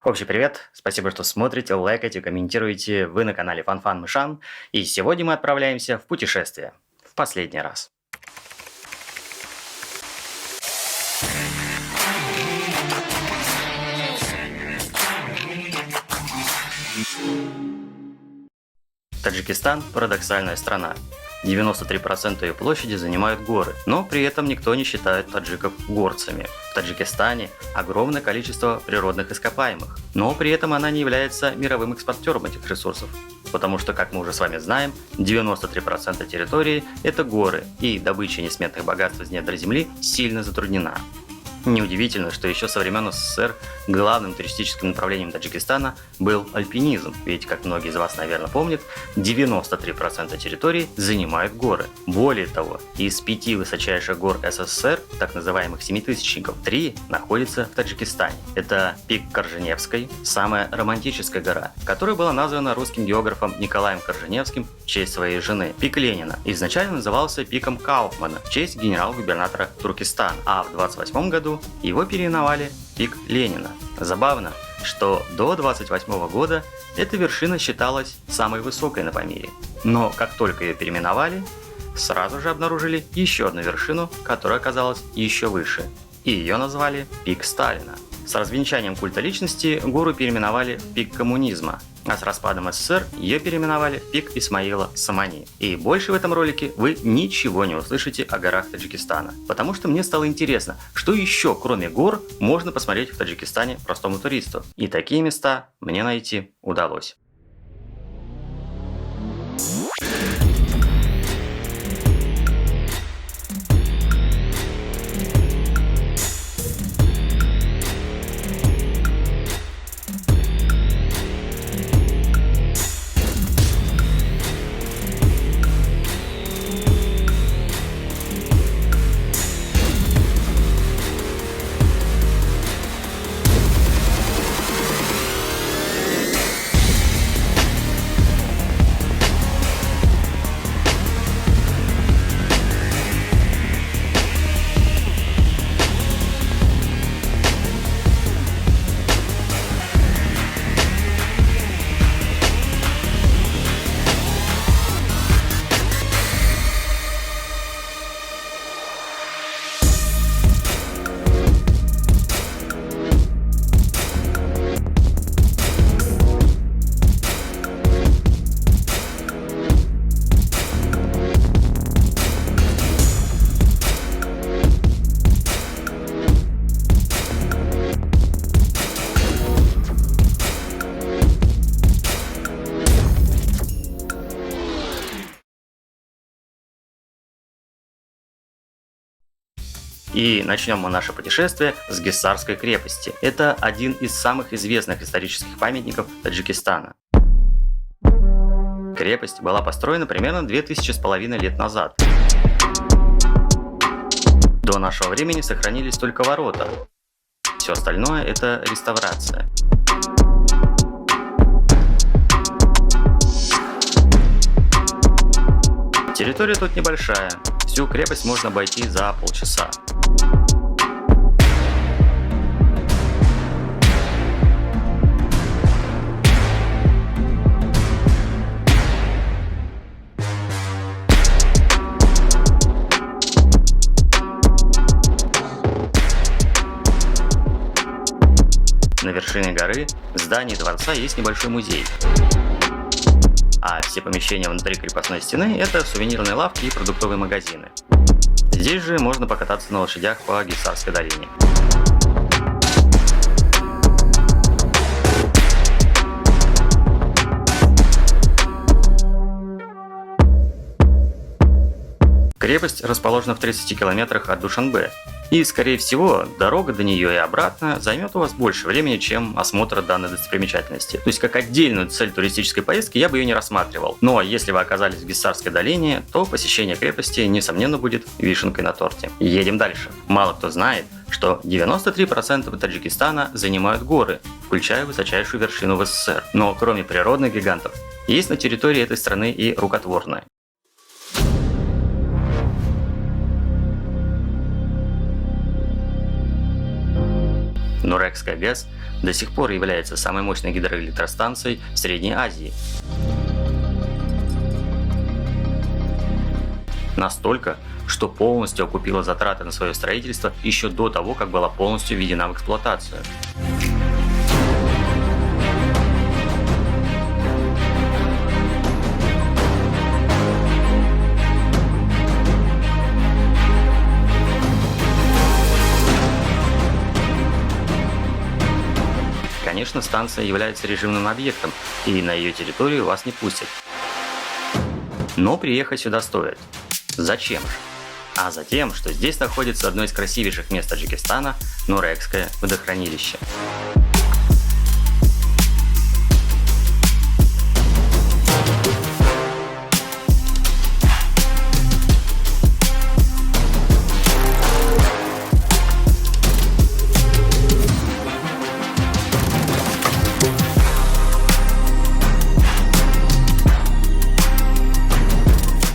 Общий привет, спасибо, что смотрите, лайкаете, комментируете. Вы на канале Фан Мышан. И сегодня мы отправляемся в путешествие. В последний раз. Таджикистан – парадоксальная страна. 93% ее площади занимают горы, но при этом никто не считает таджиков горцами. В Таджикистане огромное количество природных ископаемых, но при этом она не является мировым экспортером этих ресурсов. Потому что, как мы уже с вами знаем, 93% территории – это горы, и добыча несметных богатств из недр земли сильно затруднена. Неудивительно, что еще со времен СССР главным туристическим направлением Таджикистана был альпинизм, ведь, как многие из вас, наверное, помнят, 93% территории занимают горы. Более того, из 5 высочайших гор СССР, так называемых семитысячников, 3 находятся в Таджикистане. Это пик Корженевской, самая романтическая гора, которая была названа русским географом Николаем Корженевским в честь своей жены. Пик Ленина изначально назывался пиком Кауфмана в честь генерал-губернатора Туркестана, а в 1928 году его переименовали пик Ленина. Забавно, что до 1928 года эта вершина считалась самой высокой на Памире. Но как только ее переименовали, сразу же обнаружили еще одну вершину, которая оказалась еще выше. И ее назвали пик Сталина. С развенчанием культа личности гору переименовали в пик коммунизма, а с распадом СССР ее переименовали в пик Исмаила Самани. И больше в этом ролике вы ничего не услышите о горах Таджикистана, потому что мне стало интересно, что еще кроме гор можно посмотреть в Таджикистане простому туристу. И такие места мне найти удалось. И начнем мы наше путешествие с Гисарской крепости. Это один из самых известных исторических памятников Таджикистана. Крепость была построена примерно 2500 лет назад. До нашего времени сохранились только ворота. Все остальное – это реставрация. Территория тут небольшая. Всю крепость можно обойти за полчаса. На вершине горы, в здании дворца, есть небольшой музей. А все помещения внутри крепостной стены – это сувенирные лавки и продуктовые магазины. Здесь же можно покататься на лошадях по Гисарской долине. Крепость расположена в 30 километрах от Душанбе, и, скорее всего, дорога до нее и обратно займет у вас больше времени, чем осмотр данной достопримечательности. То есть, как отдельную цель туристической поездки я бы ее не рассматривал. Но если вы оказались в Гисарской долине, то посещение крепости, несомненно, будет вишенкой на торте. Едем дальше. Мало кто знает, что 93% Таджикистана занимают горы, включая высочайшую вершину в СССР. Но кроме природных гигантов, есть на территории этой страны и рукотворные. Нурекская ГЭС до сих пор является самой мощной гидроэлектростанцией в Средней Азии. Настолько, что полностью окупила затраты на свое строительство еще до того, как была полностью введена в эксплуатацию. Конечно, станция является режимным объектом, и на ее территорию вас не пустят. Но приехать сюда стоит. Зачем же? А затем, что здесь находится одно из красивейших мест Таджикистана – Нурекское водохранилище.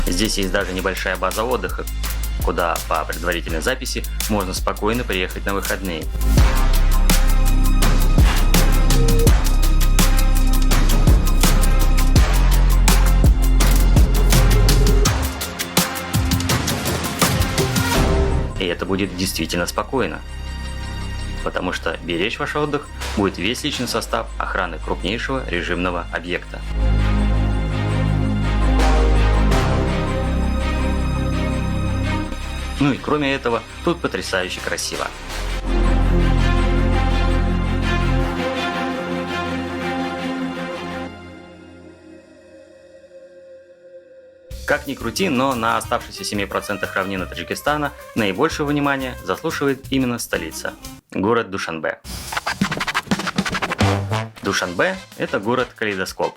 Здесь есть даже небольшая база отдыха, куда по предварительной записи можно спокойно приехать на выходные. И это будет действительно спокойно, потому что беречь ваш отдых будет весь личный состав охраны крупнейшего режимного объекта. Ну и кроме этого, тут потрясающе красиво. Как ни крути, но на оставшихся 7% равнины Таджикистана наибольшего внимания заслуживает именно столица – город Душанбе. Душанбе – это город-калейдоскоп.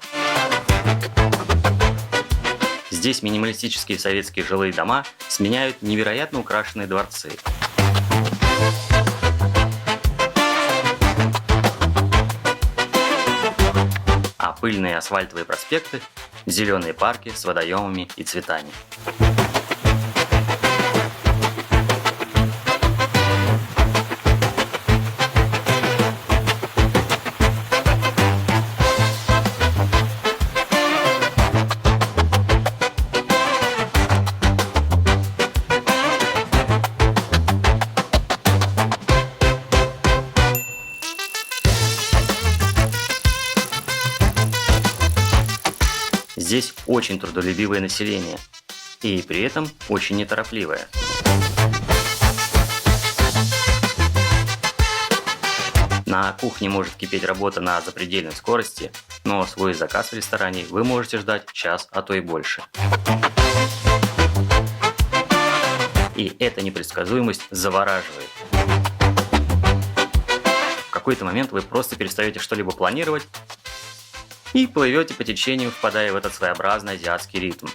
Здесь минималистические советские жилые дома сменяют невероятно украшенные дворцы. А пыльные асфальтовые проспекты – зеленые парки с водоемами и цветами. Здесь очень трудолюбивое население, и при этом очень неторопливое. На кухне может кипеть работа на запредельной скорости, но свой заказ в ресторане вы можете ждать час, а то и больше. И эта непредсказуемость завораживает. В какой-то момент вы просто перестаете что-либо планировать и плывете по течению, впадая в этот своеобразный азиатский ритм.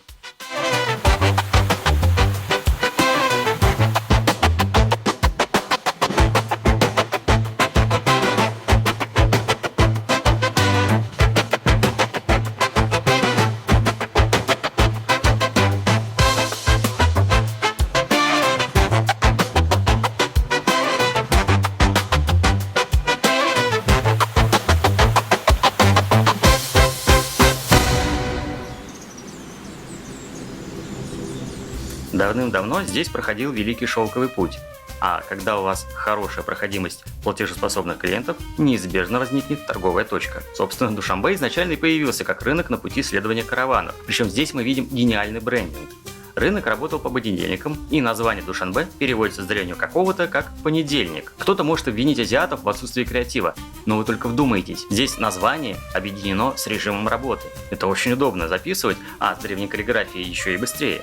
Давным-давно здесь проходил Великий Шелковый путь, а когда у вас хорошая проходимость платежеспособных клиентов, неизбежно возникнет торговая точка. Собственно, Душанбе изначально и появился как рынок на пути следования караванов, причем здесь мы видим гениальный брендинг. Рынок работал по понедельникам, и название Душанбе переводится с древнего какого-то как «понедельник». Кто-то может обвинить азиатов в отсутствии креатива, но вы только вдумайтесь, здесь название объединено с режимом работы. Это очень удобно записывать, а с древней каллиграфией еще и быстрее.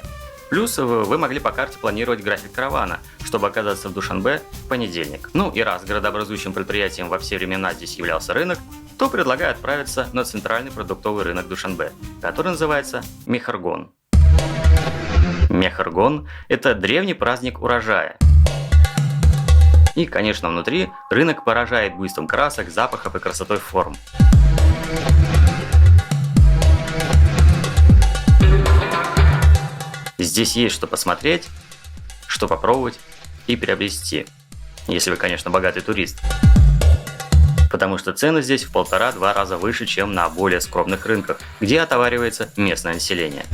Плюс вы могли по карте планировать график каравана, чтобы оказаться в Душанбе в понедельник. Ну и раз городообразующим предприятием во все времена здесь являлся рынок, то предлагаю отправиться на центральный продуктовый рынок Душанбе, который называется Мехаргон. Мехаргон – это древний праздник урожая. И, конечно, внутри рынок поражает буйством красок, запахов и красотой форм. Здесь есть что посмотреть, что попробовать и приобрести, если вы, конечно, богатый турист. потому что цены здесь в 1,5-2 раза выше, чем на более скромных рынках, где отоваривается местное население.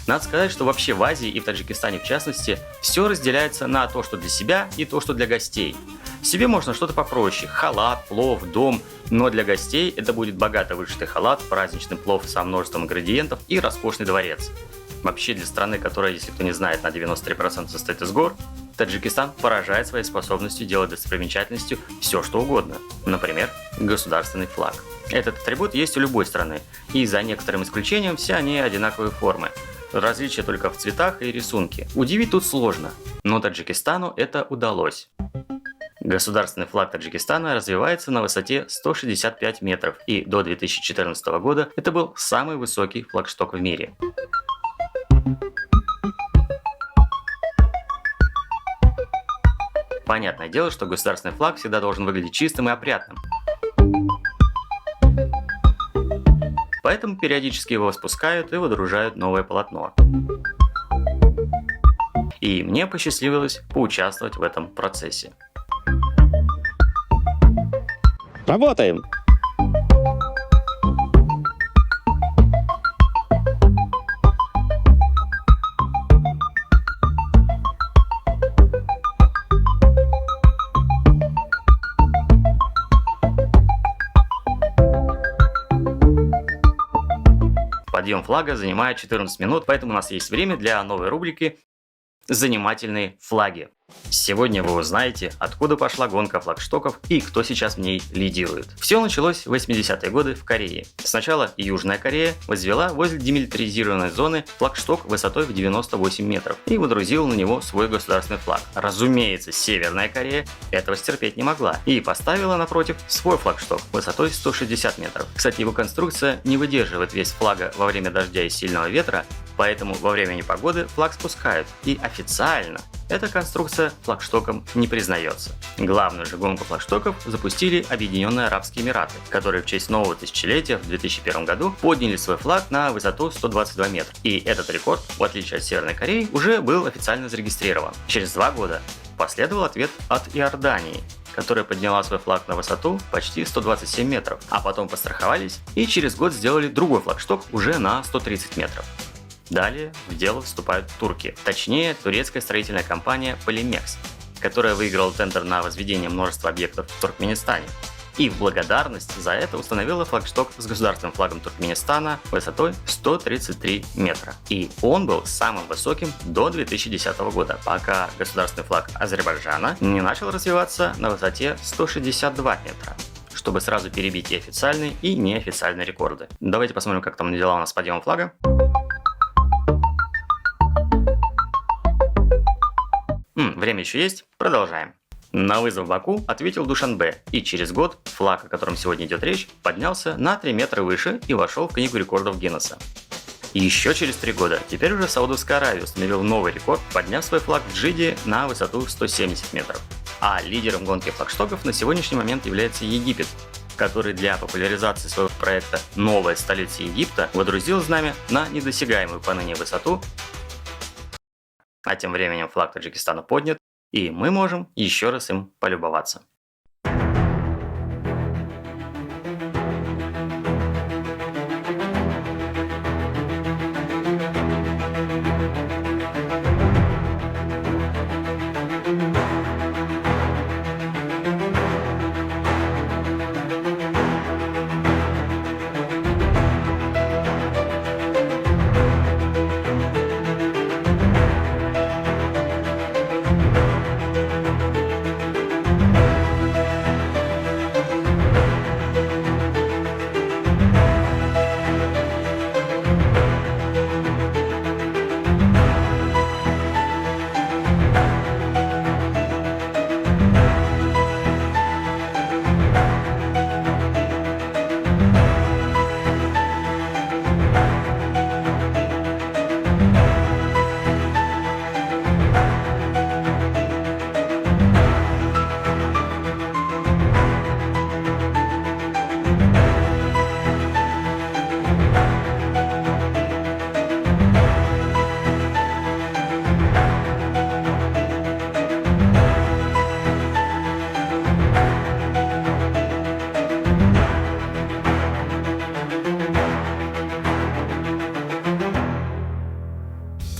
Надо сказать, что вообще в Азии и в Таджикистане в частности, все разделяется на то, что для себя и то, что для гостей. Себе можно что-то попроще – халат, плов, дом, но для гостей это будет богато вышитый халат, праздничный плов со множеством ингредиентов и роскошный дворец. Вообще для страны, которая, если кто не знает, на 93% состоит из гор, Таджикистан поражает своей способностью делать достопримечательностью все, что угодно. Например, государственный флаг. Этот атрибут есть у любой страны, и за некоторым исключением все они одинаковой формы. Различия только в цветах и рисунке. Удивить тут сложно, но Таджикистану это удалось. Государственный флаг Таджикистана развивается на высоте 165 метров, и до 2014 года это был самый высокий флагшток в мире. Понятное дело, что государственный флаг всегда должен выглядеть чистым и опрятным. Поэтому периодически его спускают и выдружают новое полотно. И мне посчастливилось поучаствовать в этом процессе. Работаем! Подъем флага занимает 14 минут, поэтому у нас есть время для новой рубрики «Занимательные флаги». Сегодня вы узнаете, откуда пошла гонка флагштоков и кто сейчас в ней лидирует. Все началось в 80-е годы в Корее. Сначала Южная Корея возвела возле демилитаризированной зоны флагшток высотой в 98 метров и водрузила на него свой государственный флаг. Разумеется, Северная Корея этого стерпеть не могла и поставила напротив свой флагшток высотой 160 метров. Кстати, его конструкция не выдерживает вес флага во время дождя и сильного ветра, поэтому во время непогоды флаг спускают, и официально эта конструкция флагштоком не признается. Главную же гонку флагштоков запустили Объединенные Арабские Эмираты, которые в честь нового тысячелетия в 2001 году подняли свой флаг на высоту 122 метра. И этот рекорд, в отличие от Северной Кореи, уже был официально зарегистрирован. Через 2 года последовал ответ от Иордании, которая подняла свой флаг на высоту почти 127 метров, а потом постраховались и через год сделали другой флагшток уже на 130 метров. Далее в дело вступают турки, точнее турецкая строительная компания Полимекс, которая выиграла тендер на возведение множества объектов в Туркменистане. И в благодарность за это установила флагшток с государственным флагом Туркменистана высотой 133 метра. И он был самым высоким до 2010 года, пока государственный флаг Азербайджана не начал развиваться на высоте 162 метра, чтобы сразу перебить и официальные, и неофициальные рекорды. Давайте посмотрим, как там дела у нас с подъемом флага. Время еще есть, продолжаем. На вызов Баку ответил Душанбе, и через год флаг, о котором сегодня идет речь, поднялся на 3 метра выше и вошел в книгу рекордов Гиннесса. Еще через 3 года, теперь уже Саудовская Аравия установила новый рекорд, подняв свой флаг в Джиде на высоту 170 метров. А лидером гонки флагштоков на сегодняшний момент является Египет, который для популяризации своего проекта «Новая столица Египта» водрузил знамя на недосягаемую поныне высоту. А тем временем флаг Таджикистана поднят, и мы можем еще раз им полюбоваться.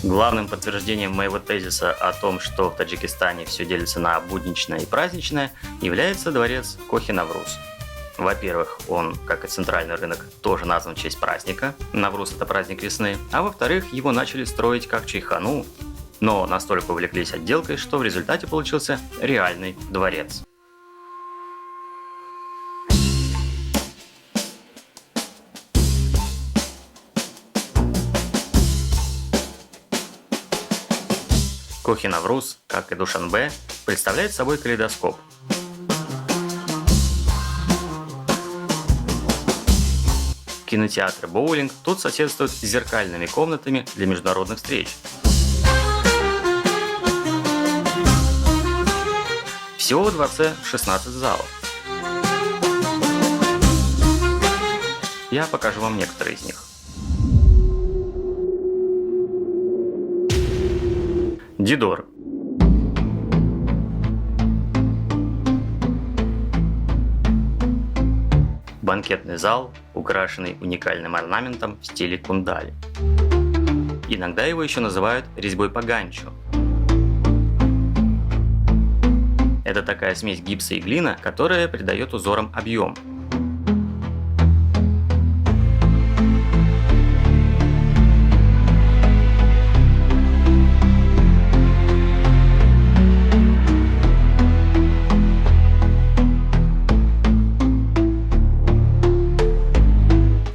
Главным подтверждением моего тезиса о том, что в Таджикистане все делится на будничное и праздничное, является дворец Кохи-Навруз. Во-первых, он, как и центральный рынок, тоже назван в честь праздника. Навруз – это праздник весны. А во-вторых, его начали строить как чайхану, но настолько увлеклись отделкой, что в результате получился реальный дворец. Кохи-Навруз, как и Душанбе, представляет собой калейдоскоп. Кинотеатр и боулинг тут соседствуют с зеркальными комнатами для международных встреч. Всего в дворце 16 залов. Я покажу вам некоторые из них. Дидор. Банкетный зал, украшенный уникальным орнаментом в стиле кундали. Иногда его еще называют резьбой по ганчу. Это такая смесь гипса и глина, которая придает узорам объем.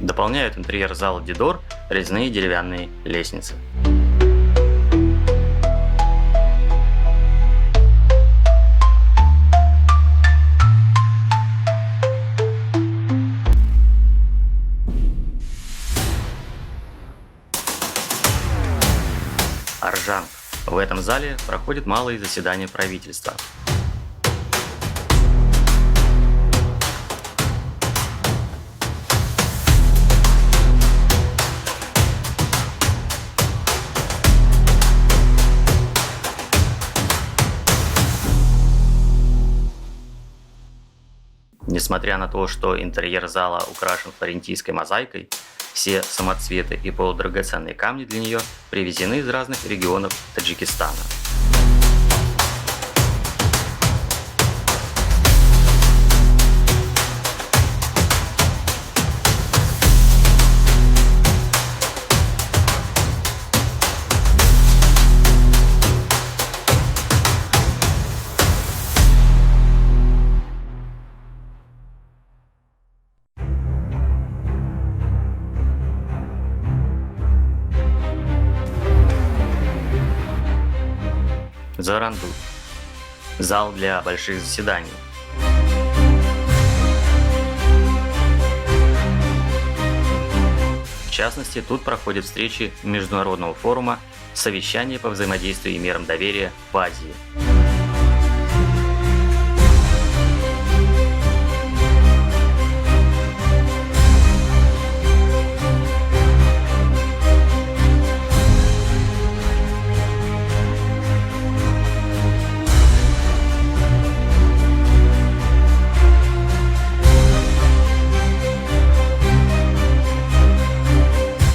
Дополняют интерьер зала Дидор резные деревянные лестницы. Аржан. В этом зале проходят малые заседания правительства. Несмотря на то, что интерьер зала украшен флорентийской мозаикой, все самоцветы и полудрагоценные камни для нее привезены из разных регионов Таджикистана. Заранду. Зал для больших заседаний. В частности, тут проходят встречи Международного форума «Совещание по взаимодействию и мерам доверия в Азии».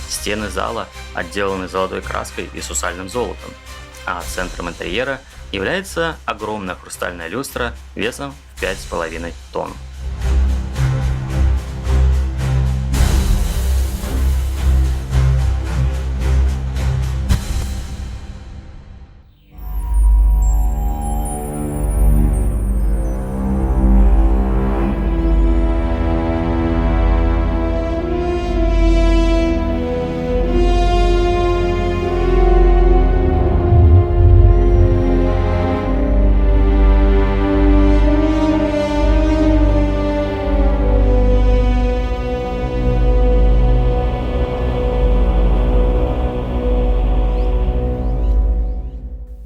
Стены зала отделаны золотой краской и сусальным золотом, а центром интерьера является огромная хрустальная люстра весом в 5,5 тонн.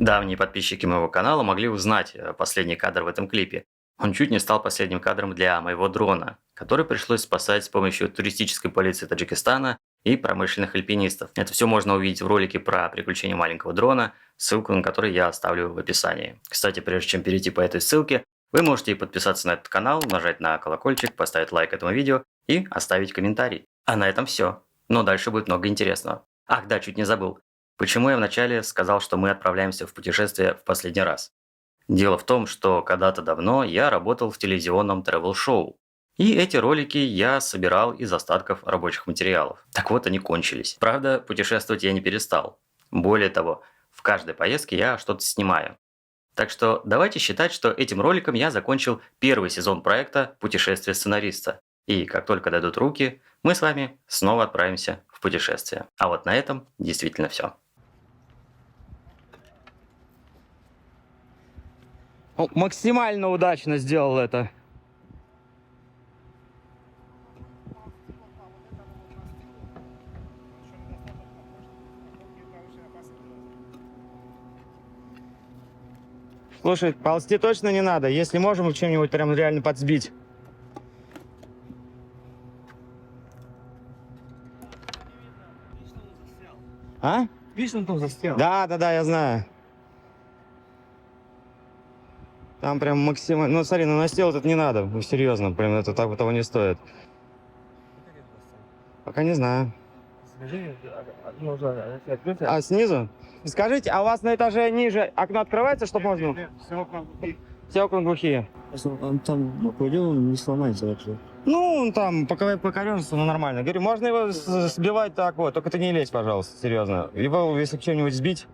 Давние подписчики моего канала могли узнать последний кадр в этом клипе. Он чуть не стал последним кадром для моего дрона, который пришлось спасать с помощью туристической полиции Таджикистана и промышленных альпинистов. Это все можно увидеть в ролике про приключения маленького дрона, ссылку на который я оставлю в описании. Кстати, прежде чем перейти по этой ссылке, вы можете подписаться на этот канал, нажать на колокольчик, поставить лайк этому видео и оставить комментарий. А на этом все. Но дальше будет много интересного. Ах да, чуть не забыл. Почему я вначале сказал, что мы отправляемся в путешествие в последний раз? Дело в том, что когда-то давно я работал в телевизионном тревел-шоу. И эти ролики я собирал из остатков рабочих материалов. Так вот, они кончились. Правда, путешествовать я не перестал. Более того, в каждой поездке я что-то снимаю. Так что давайте считать, что этим роликом я закончил первый сезон проекта «Путешествие сценариста». И как только дадут руки, мы с вами снова отправимся в путешествие. А вот на этом действительно все. Максимально удачно сделал это. Слушай, ползти точно не надо. Если можем, чем-нибудь прям реально подсбить. А? Видишь, он там застрял. Да, я знаю. Там прям максимально... Ну, смотри, на настил это не надо. Ну, серьезно, прям это того не стоит. Пока не знаю. Скажи, ну, уже открыто. А снизу? Скажите, а у вас на этаже ниже окно открывается, чтобы можно... Все окна глухие. Он там пойдем, он не сломается вообще. Ну, он там по коренству, ну, нормально. Говорю, можно его сбивать так вот, только ты не лезь, пожалуйста, серьезно. Его, если чем-нибудь сбить,